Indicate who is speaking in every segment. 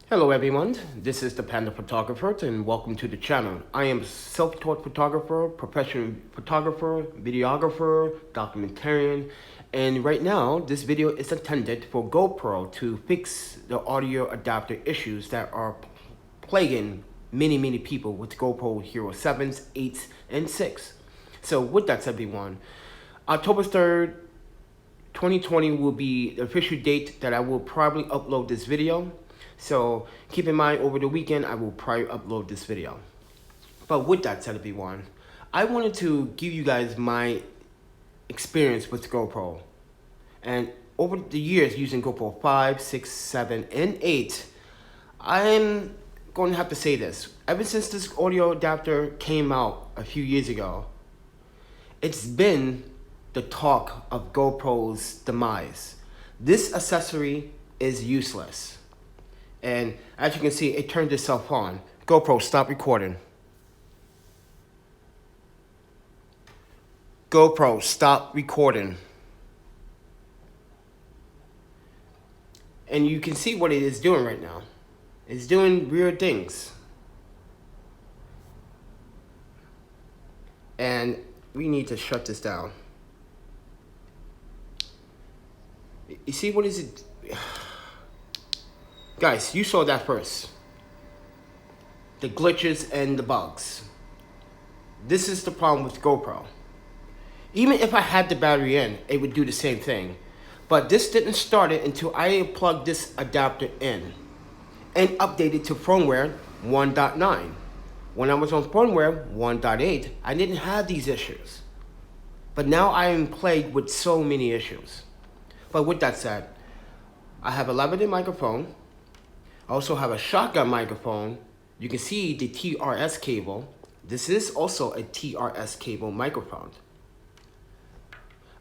Speaker 1: Hello everyone, this is the Panda Photographer and welcome to the channel. I am a self-taught photographer, professional photographer, videographer, documentarian, and right now this video is intended for GoPro to fix the audio adapter issues that are plaguing many people with GoPro Hero 7s, 8s, and 6. So with that said everyone, October 3rd, 2020 will be the official date that I will probably upload this video. So keep in mind, over the weekend, I will probably upload this video. But with that said, everyone, I wanted to give you guys my experience with GoPro. And over the years using GoPro 5, 6, 7, and 8, I'm going to have to say this. Ever since this audio adapter came out a few years ago, it's been the talk of GoPro's demise. This accessory is useless. And as you can see, it turned itself on. GoPro, stop recording. GoPro, stop recording. And you can see what it is doing right now. It's doing weird things. And we need to shut this down. You see what is it? Guys, you saw that first. The glitches and the bugs. This is the problem with GoPro. Even if I had the battery in, it would do the same thing. But this didn't start it until I plugged this adapter in and updated to firmware 1.9. When I was on firmware 1.8, I didn't have these issues. But now I am plagued with so many issues. But with that said, I have a lavalier microphone. I also have a shotgun microphone. You can see the TRS cable. This is also a TRS cable microphone.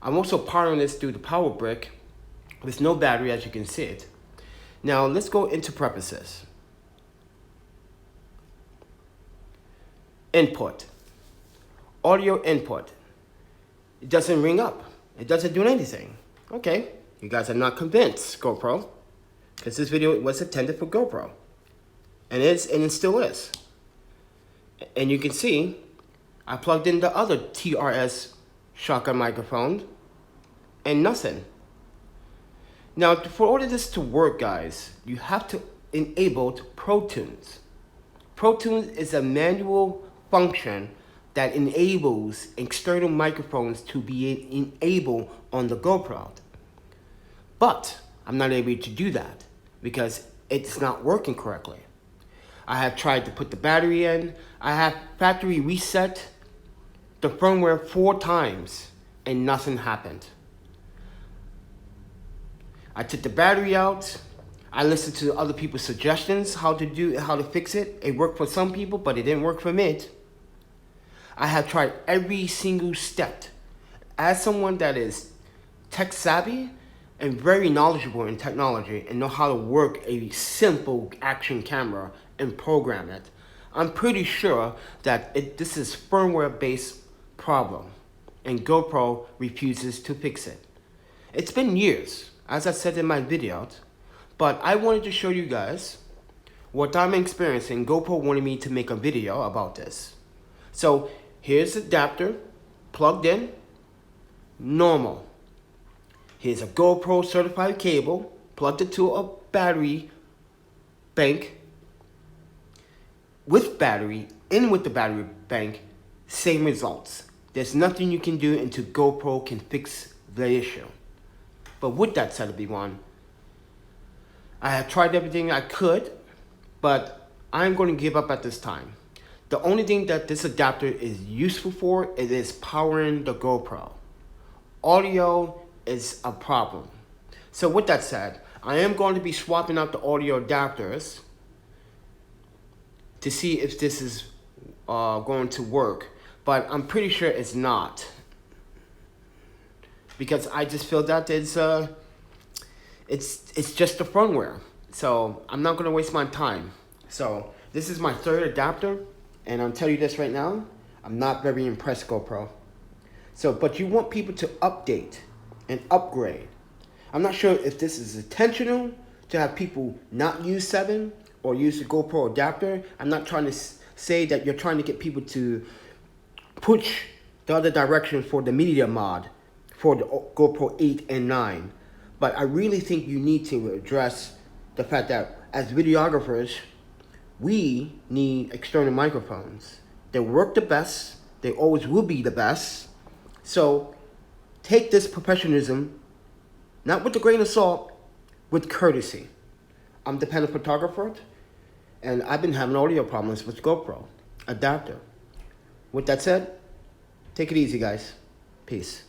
Speaker 1: I'm also powering this through the power brick with no battery, as you can see it. Now let's go into preferences. Input. Audio input. It doesn't ring up. It doesn't do anything. Okay, you guys are not convinced, GoPro. Because this video was intended for GoPro. And it still is. And you can see, I plugged in the other TRS shotgun microphone, and nothing. Now, for all of this to work, guys, you have to enable Protune. Protune is a manual function that enables external microphones to be enabled on the GoPro. But I'm not able to do that because it's not working correctly. I have tried to put the battery in. I have factory reset the firmware 4 times and nothing happened. I took the battery out. I listened to other people's suggestions how to fix it. It worked for some people, but it didn't work for me. I have tried every single step. As someone that is tech savvy and very knowledgeable in technology and know how to work a simple action camera and program it, I'm pretty sure that this is firmware-based problem and GoPro refuses to fix it. It's been years, as I said in my video, but I wanted to show you guys what I'm experiencing. GoPro wanted me to make a video about this. So here's the adapter plugged in, normal. Here's a GoPro Certified cable, plugged into a battery bank with battery, in with the battery bank, same results. There's nothing you can do until GoPro can fix the issue. But with that said, everyone, I have tried everything I could, but I'm going to give up at this time. The only thing that this adapter is useful for, it is powering the GoPro. Audio is a problem. So with that said, I am going to be swapping out the audio adapters to see if this is going to work, but I'm pretty sure it's not, because I just feel that it's just the firmware. So I'm not going to waste my time. So this is my 3rd adapter, and I'll tell you this right now, I'm not very impressed, GoPro. So, but you want people to update and upgrade. I'm not sure if this is intentional to have people not use 7 or use the GoPro adapter. I'm not trying to say that you're trying to get people to push the other direction for the media mod for the GoPro 8 and 9. But I really think you need to address the fact that as videographers, we need external microphones. They work the best. They always will be the best. So take this professionalism, not with a grain of salt, with courtesy. I'm the Panda Photographer, and I've been having audio problems with GoPro adapter. With that said, take it easy, guys. Peace.